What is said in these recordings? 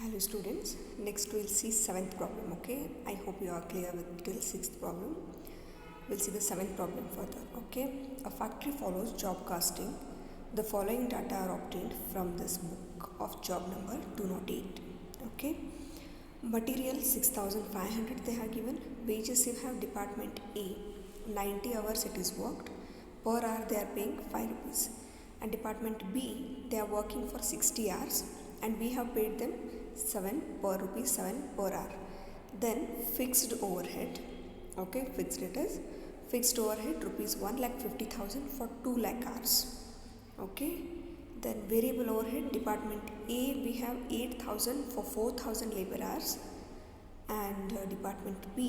Hello students, next we'll see 7th problem, okay? I hope you are clear with till 6th problem. We'll see the 7th problem further, okay? A factory follows job casting. The following data are obtained from this book of job number 208, okay? Material 6500 they have given. Wages you have department A, 90 hours it is worked. Per hour they are paying 5 rupees. And department B, they are working for 60 hours and we have paid them 7 per rupees 7 per hour. Then fixed overhead, okay, fixed it is fixed overhead rupees 1,50,000 for 2 lakh hours, okay. Then variable overhead department A we have 8,000 for 4,000 labor hours, and department B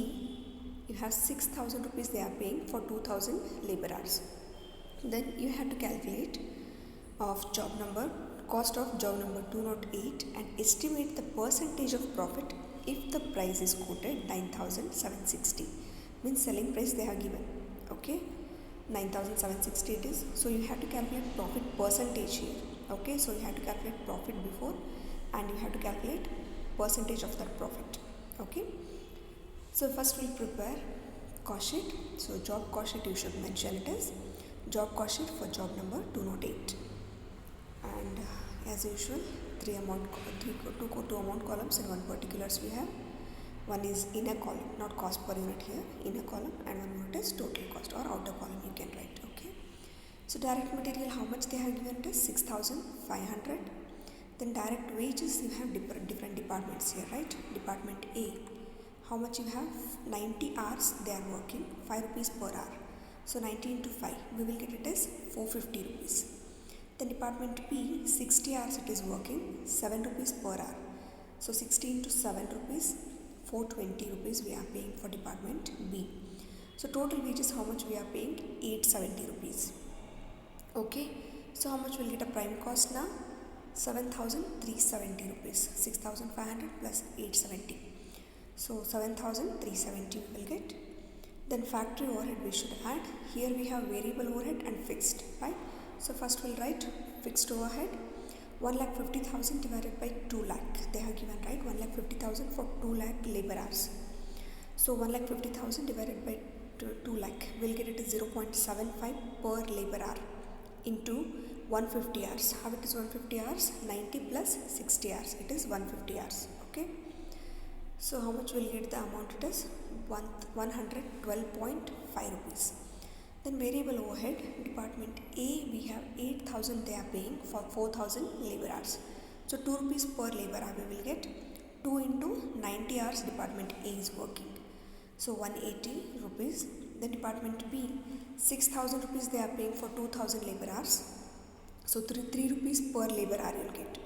you have 6,000 rupees they are paying for 2,000 labor hours. Then you have to calculate of job number cost of job number 208 and estimate the percentage of profit if the price is quoted 9,760, means selling price they have given, okay, 9,760 it is. So you have to calculate profit percentage here, okay. So you have to calculate profit before and you have to calculate percentage of that profit, okay. So first we'll prepare cost sheet. So job cost sheet you should mention it as job cost sheet for job number 208. And as usual, two amount columns in one particulars we have. One is inner column, not cost per unit here, inner column, and one more is total cost or outer column you can write, okay. So direct material, how much they have given it is 6,500. Then direct wages, you have different departments here, right. Department A, how much you have, 90 hours they are working, 5 rupees per hour. So 90 into 5, we will get it as 450 rupees. Then department B, 60 hours it is working, 7 rupees per hour. So 60 into 7 rupees, 420 rupees we are paying for department B. So total wages how much we are paying, 870 rupees. Okay, so how much will get a prime cost now? 7,370 rupees, 6,500 plus 870. So 7,370 we will get. Then factory overhead we should add. Here we have variable overhead and fixed, right? So first we'll write fixed overhead 1,50,000 divided by 2 lakh. They have given, right, 1,50,000 for 2 lakh labor hours. So 1,50,000 divided by 2 lakh, we'll get it as 0.75 per labor hour into 150 hours. How it is 150 hours? 90 plus 60 hours. It is 150 hours. Okay. So how much will get the amount? It is 112.5 rupees. Then variable overhead, department A we have 8,000 they are paying for 4,000 labor hours. So 2 rupees per labor hour we will get. 2 into 90 hours department A is working. So 180 rupees. Then department B, 6,000 rupees they are paying for 2,000 labor hours. So 3 rupees per labor hour you will get.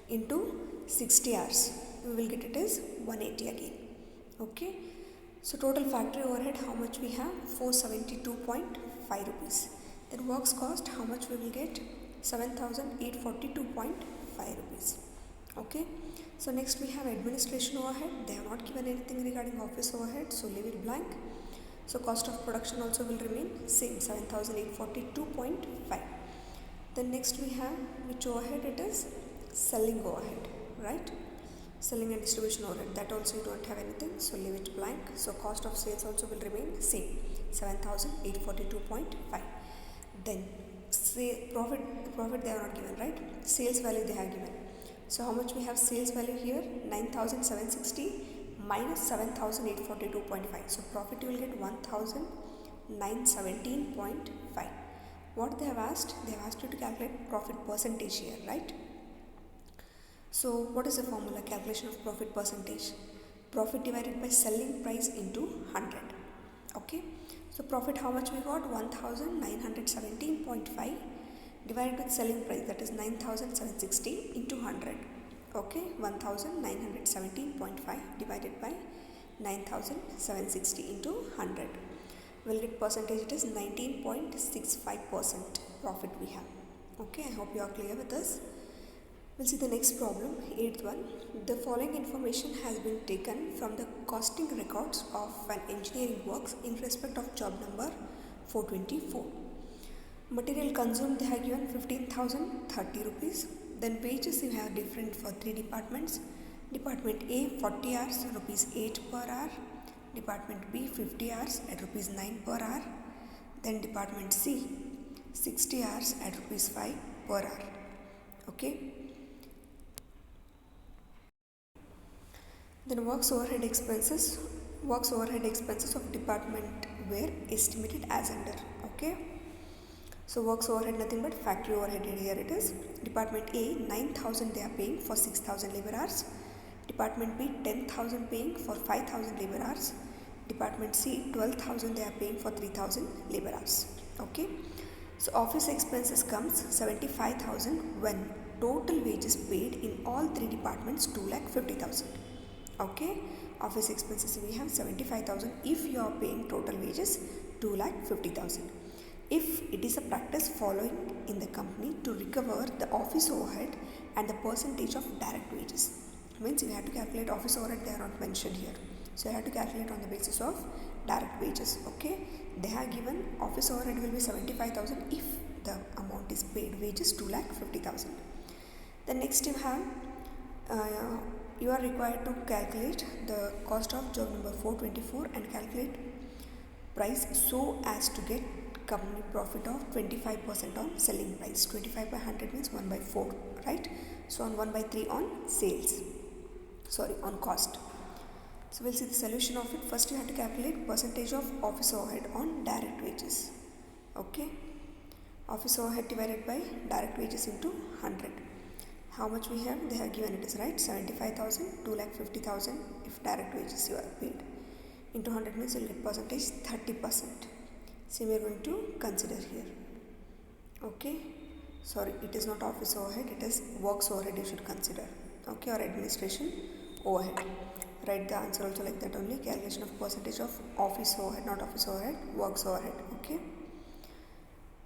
Into 60 hours we will get it as 180 again. Okay. So total factory overhead how much we have, 472.5 rupees. Then works cost how much we will get, 7,842.5 rupees. Okay. So next we have administration overhead. They have not given anything regarding office overhead, so leave it blank. So cost of production also will remain same, 7,842.5. Then next we have which overhead it is, selling overhead, right. Selling and distribution overhead, that also you don't have anything, so leave it blank. So cost of sales also will remain same, 7,842.5. Then say profit they are not given, right. Sales value they have given. So how much we have sales value here, 9,760 minus 7,842.5. So profit you will get 1,917.5. What they have asked? They have asked you to calculate profit percentage here, right. So what is the formula? Calculation of profit percentage. Profit divided by selling price into 100. Okay. So profit how much we got? 1,917.5 divided with selling price, that is 9,760 into 100. Okay. 1,917.5 divided by 9,760 into 100. We'll get percentage, it is 19.65% profit we have. Okay. I hope you are clear with this. We'll see the next problem, 8th one. The following information has been taken from the costing records of an engineering works in respect of job number 424. Material consumed they have given 15,030 rupees. Then wages you have different for 3 departments. Department A 40 hours rupees 8 per hour. Department B 50 hours at rupees 9 per hour. Then Department C 60 hours at rupees 5 per hour. Okay. Then works overhead expenses of department were estimated as under. Okay. So works overhead nothing but factory overhead. Here it is. Department A 9,000 they are paying for 6,000 labor hours. Department B 10,000 paying for 5,000 labor hours. Department C 12,000 they are paying for 3,000 labor hours. Okay. So office expenses comes 75,000 when total wages paid in all three departments 2,50,000. Okay. Office expenses we have 75,000 if you are paying total wages 2,50,000. If it is a practice following in the company to recover the office overhead and the percentage of direct wages. Means you have to calculate office overhead, they are not mentioned here. So you have to calculate on the basis of direct wages. Okay. They have given office overhead will be 75,000 if the amount is paid wages 2,50,000. Then next you have you are required to calculate the cost of job number 424 and calculate price so as to get company profit of 25% on selling price. 25 by 100 means 1 by 4, right? So on 1 by 3 on sales, on cost. So we'll see the solution of it. First you have to calculate percentage of office overhead on direct wages. Okay, office overhead divided by direct wages into 100. How much we have? They have given it is, right? 75,000, 2,50,000 if direct wages you are paid. Into 100 means you will get percentage 30%. So we are going to consider here. Okay, it is not office overhead, it is works overhead you should consider. Okay, or administration overhead. Write the answer also like that only. Calculation of percentage of office overhead, not office overhead, works overhead. Okay.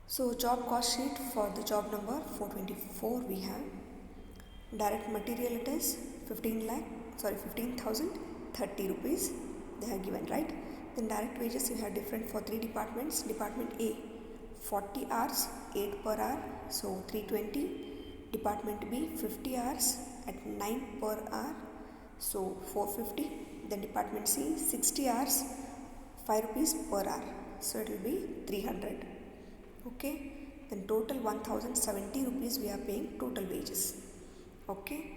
So job cost sheet for the job number 424 we have direct material it is 15,030 rupees they have given, right? Then direct wages you have different for three departments. Department A 40 hours 8 per hour, so 320. Department B 50 hours at 9 per hour, so 450. Then Department C 60 hours 5 rupees per hour, so it will be 300. Okay. Then total 1,070 rupees we are paying total wages. Okay.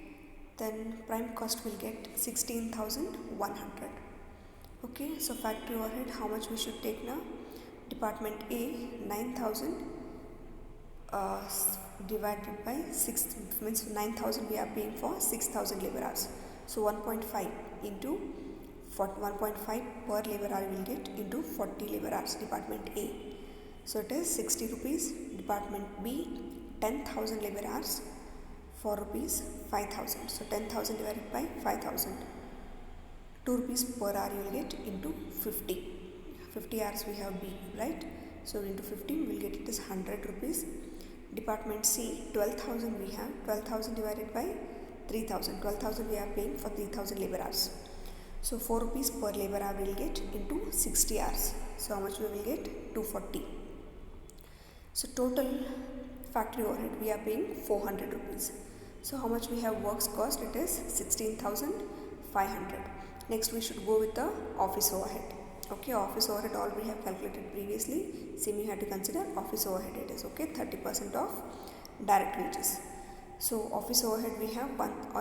Then prime cost will get 16,100. Okay, so factory overhead, how much we should take now? Department A 9,000 divided by 6 means 9,000 we are paying for 6,000 labor hours. So 1.5 into 1.5 per labor hour we will get into 40 labor hours. Department A, so it is 60 rupees. Department B 10,000 labor hours, 4 rupees 5,000. So 10,000 divided by 5,000. 2 rupees per hour you will get into 50 hours we have B, right? So into 50 we will get it is 100 rupees. Department C 12,000 we have, 12,000 divided by 3,000. 12,000 we are paying for 3,000 labor hours. So 4 rupees per labor hour we will get into 60 hours. So how much we will get? 240. So total factory overhead we are paying 400 rupees. So how much we have works cost? It is 16,500. Next we should go with the office overhead. Okay, office overhead all we have calculated previously. Same you have to consider office overhead it is. Okay, 30% of direct wages. So office overhead we have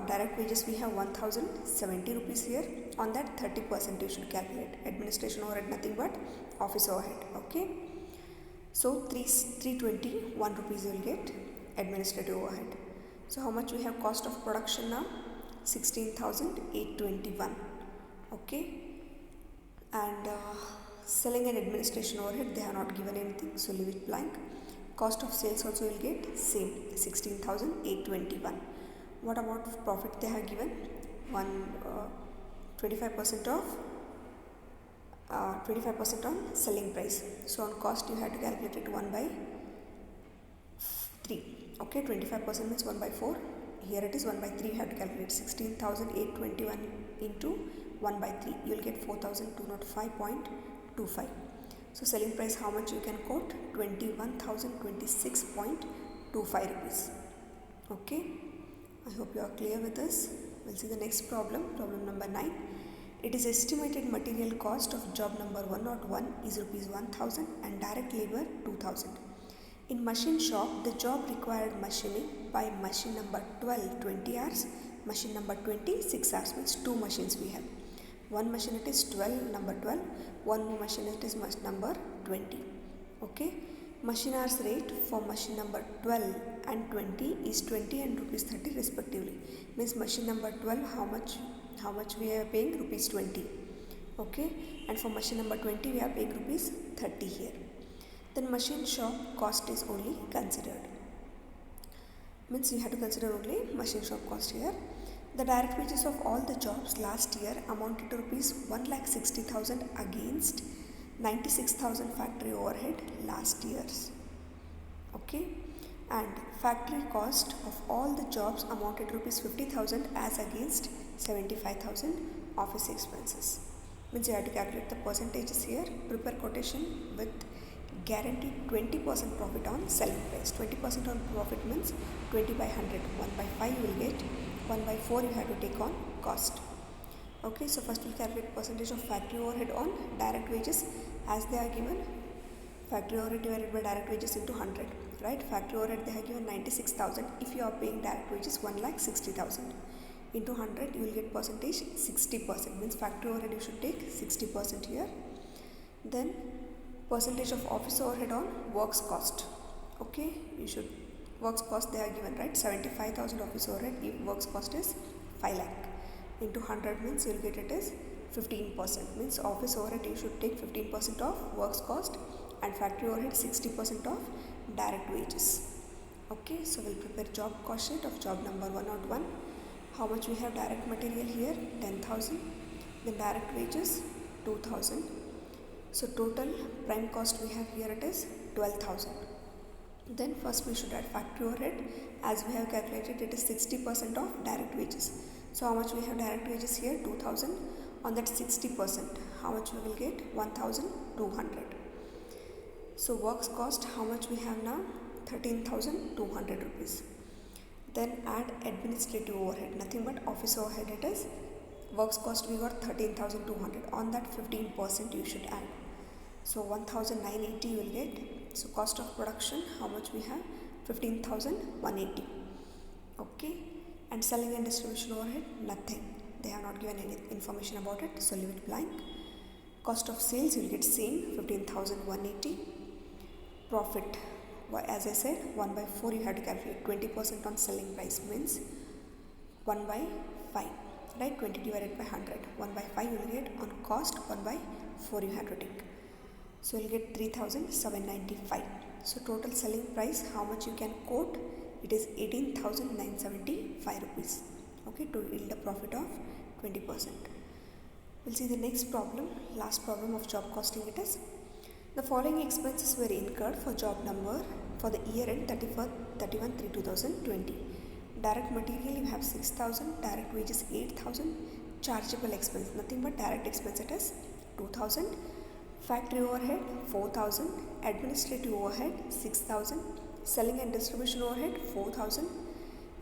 direct wages we have 1,070 rupees here. On that 30% you should calculate. Administration overhead nothing but office overhead. Okay. So 321 rupees you will get administrative overhead. So how much we have cost of production now? 16,821. Okay. And selling and administration overhead they have not given anything, so leave it blank. Cost of sales also will get same 16,821. What about profit they have given? 25% on selling price. So on cost you have to calculate it 1 by 3. Okay, 25% means 1 by 4. Here it is 1 by 3. You have to calculate 16,821 into 1 by 3. You will get 4,205.25. So selling price how much you can quote? 21,026.25 rupees. Okay. I hope you are clear with this. We'll see the next problem, problem number 9. It is estimated material cost of job number 101 is rupees 1000 and direct labor 2000. In machine shop, the job required machining by machine number 12 20 hours, machine number 20 6 hours, means two machines we have. One machine it is 12, number 12, one more machine it is number 20. Okay, machine hours rate for machine number 12 and 20 is 20 and rupees 30 respectively. Means machine number 12 how much we are paying, rupees 20. Okay, and for machine number 20 we are paying rupees 30 here. Then machine shop cost is only considered. Means you have to consider only machine shop cost here. The direct wages of all the jobs last year amounted to rupees 1,60,000 against 96,000 factory overhead last year's. Okay, and factory cost of all the jobs amounted to rupees 50,000 as against 75,000 office expenses. Means you have to calculate the percentages here. Prepare quotation with guaranteed 20% profit on selling price. 20% on profit means 20 by 100. 1 by 5 you will get. 1 by 4 you have to take on cost. Okay, so first we'll calculate percentage of factory overhead on direct wages as they are given. Factory overhead divided by direct wages into 100. Right, factory overhead they have given 96,000. If you are paying direct wages 1,60,000 into 100 you will get percentage 60%. Means factory overhead you should take 60% here. Then percentage of office overhead on works cost. Okay, you should works cost they are given, right, 75,000 office overhead. If works cost is 5 lakh into 100 means you will get it as 15%. Means office overhead you should take 15% of works cost and factory overhead 60% of direct wages. Okay, so we'll prepare job cost sheet of job number 101. How much we have direct material here, 10,000. Then direct wages 2,000. So total prime cost we have here it is 12,000. Then first we should add factory overhead. As we have calculated it is 60% of direct wages. So how much we have direct wages here, 2,000. On that 60% how much we will get, 1,200. So works cost how much we have now, 13,200 rupees. Then add administrative overhead, nothing but office overhead it is. Works cost we got 13,200. On that 15% you should add. So 1,980 you will get. So cost of production how much we have, 15,180. Okay, and selling and distribution overhead, nothing. They have not given any information about it, so leave it blank. Cost of sales you will get same, 15,180. Profit, as I said, 1 by 4 you have to calculate. 20% on selling price means 1 by 5. Right, 20 divided by 100. 1 by 5 you will get. On cost 1 by 4 you have to take. So you will get 3,795. So total selling price how much you can quote, it is 18,975 rupees. Okay, to yield a profit of 20%. We'll see the next problem, last problem of job costing it is. The following expenses were incurred for job number for the year end 31/3/2020. Direct material you have 6,000, direct wages 8,000, chargeable expense, nothing but direct expense it is 2,000, factory overhead 4,000, administrative overhead 6,000, selling and distribution overhead 4,000,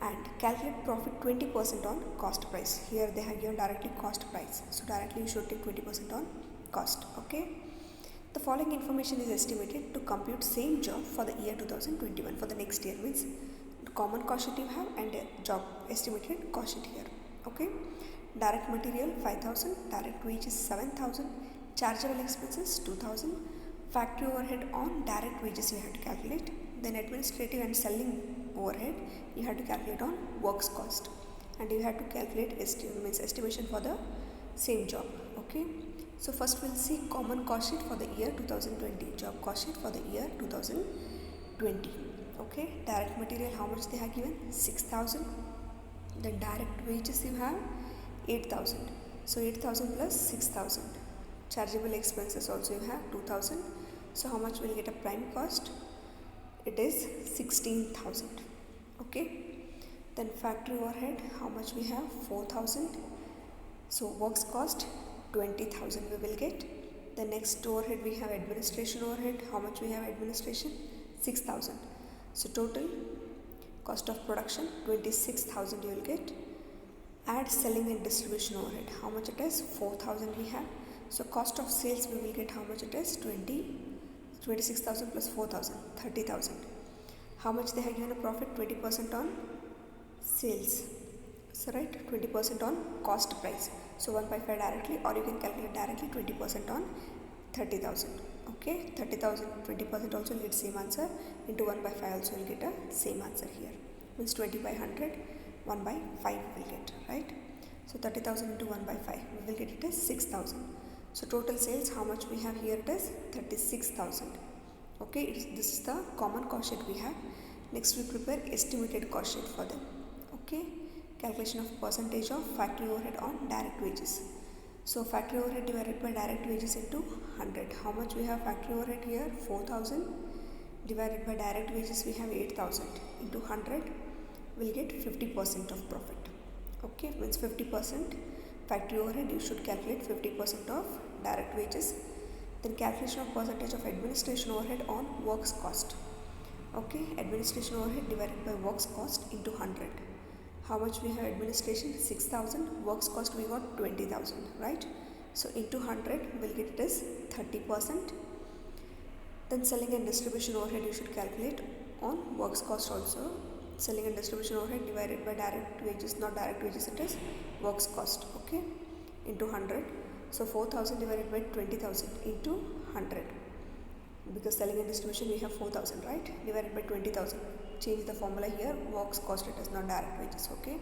and calculate profit 20% on cost price. Here they have given directly cost price, so directly you should take 20% on cost. Okay, the following information is estimated to compute same job for the year 2021, for the next year. Means common cost sheet you have and job estimated cost sheet here. Okay, direct material 5,000, direct wages 7,000, chargeable expenses 2,000, factory overhead on direct wages you have to calculate. Then administrative and selling overhead you have to calculate on works cost, and you have to calculate estimation for the same job. Okay, so first we'll see common cost sheet for the year 2020, job cost sheet for the year 2020. Okay, direct material how much they have given, 6,000. Then direct wages you have 8,000. So 8,000 plus 6,000. Chargeable expenses also you have 2,000. So how much will get a prime cost? It is 16,000. Okay. Then factory overhead how much we have, 4,000. So works cost 20,000 we will get. The next overhead we have administration overhead. How much we have administration? 6,000. So total cost of production 26,000 you will get. add selling and distribution overhead. How much it is? 4,000 we have. So cost of sales we will get how much it is? 26,000 plus 4,000, 30,000. How much they have given a profit? 20% on sales. So right, 20% on cost price. So 1 by 5 directly, or you can calculate directly 20% on 30,000. Okay, 30,000, 20% also will get same answer, into 1 by 5 also will get a same answer here. Means 20 by 100, 1 by 5 will get, right? So 30,000 into 1 by 5, we will get it as 6,000. So total sales, how much we have here? It is 36,000. Okay, this is the common cost sheet we have. Next we prepare estimated cost sheet for them. Okay, calculation of percentage of factory overhead on direct wages. So factory overhead divided by direct wages into 100. How much we have factory overhead here? 4,000 divided by direct wages we have 8,000 into 100 will get 50% of profit. Okay, means 50% factory overhead, you should calculate 50% of direct wages. Then calculation of percentage of administration overhead on works cost. Okay, administration overhead divided by works cost into 100. How much we have administration? 6,000. Works cost we got 20,000, right? So into 100 will get it as 30%. Then selling and distribution overhead you should calculate on works cost also. Selling and distribution overhead divided by direct wages, not direct wages, it is works cost. Okay, into 100. So 4,000 divided by 20,000 into 100, because selling and distribution we have 4,000, right? Divided by 20,000. Change the formula here, works cost it is not direct wages. Okay,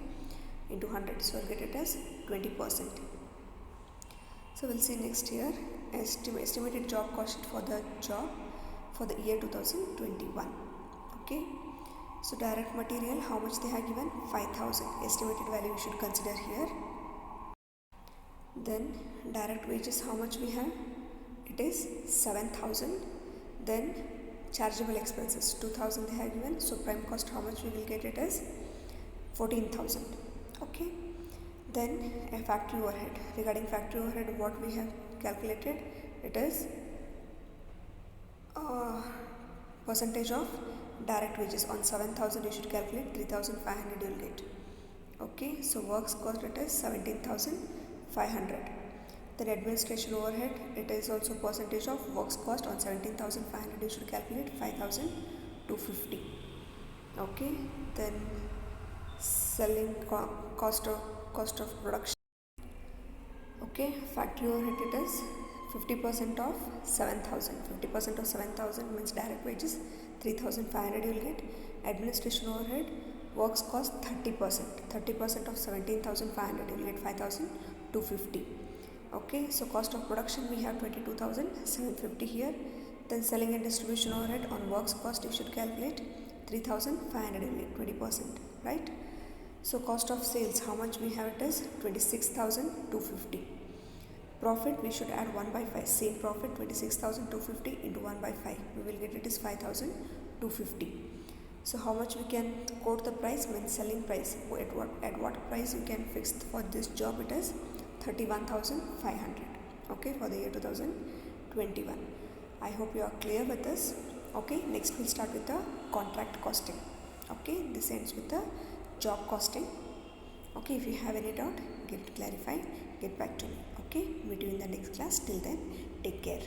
into 100, so I'll get it as 20%. So we'll see next here estimated job cost sheet for the job for the year 2021. Okay, so direct material, how much they have given? 5,000. Estimated value we should consider here. Then direct wages, how much we have? It is 7,000. Then chargeable expenses 2,000 they have given. So prime cost, how much we will get it as 14,000. Okay, then a factory overhead. Regarding factory overhead, what we have calculated, it is percentage of direct wages on 7,000 you should calculate 3,500 you will get. Okay, so works cost it is 17,500. Then administration overhead, it is also percentage of works cost on 17,500 you should calculate 5,250. Okay, then selling cost of production. Okay, factory overhead it is 50% of 7,000. 50% of 7,000 means direct wages 3,500 you will get. Administration overhead, works cost 30%. 30% of 17,500 you will get 5,250. Okay, so cost of production we have 22,750 here. Then selling and distribution overhead on works cost you should calculate 3,500 you will get 20%, right? So cost of sales, how much we have? It is 26,250. Profit we should add 1 by 5. Same profit 26,250 into 1 by 5. We will get it is 5,250. So how much we can quote the price? Means selling price. At what price you can fix for this job? It is 31,500. Okay, for the year 2021. I hope you are clear with this. Okay, next we'll start with the contract costing. Okay, this ends with the job costing. Okay, if you have any doubt, clarify, get back to me. Okay, meet you in the next class. Till then, take care.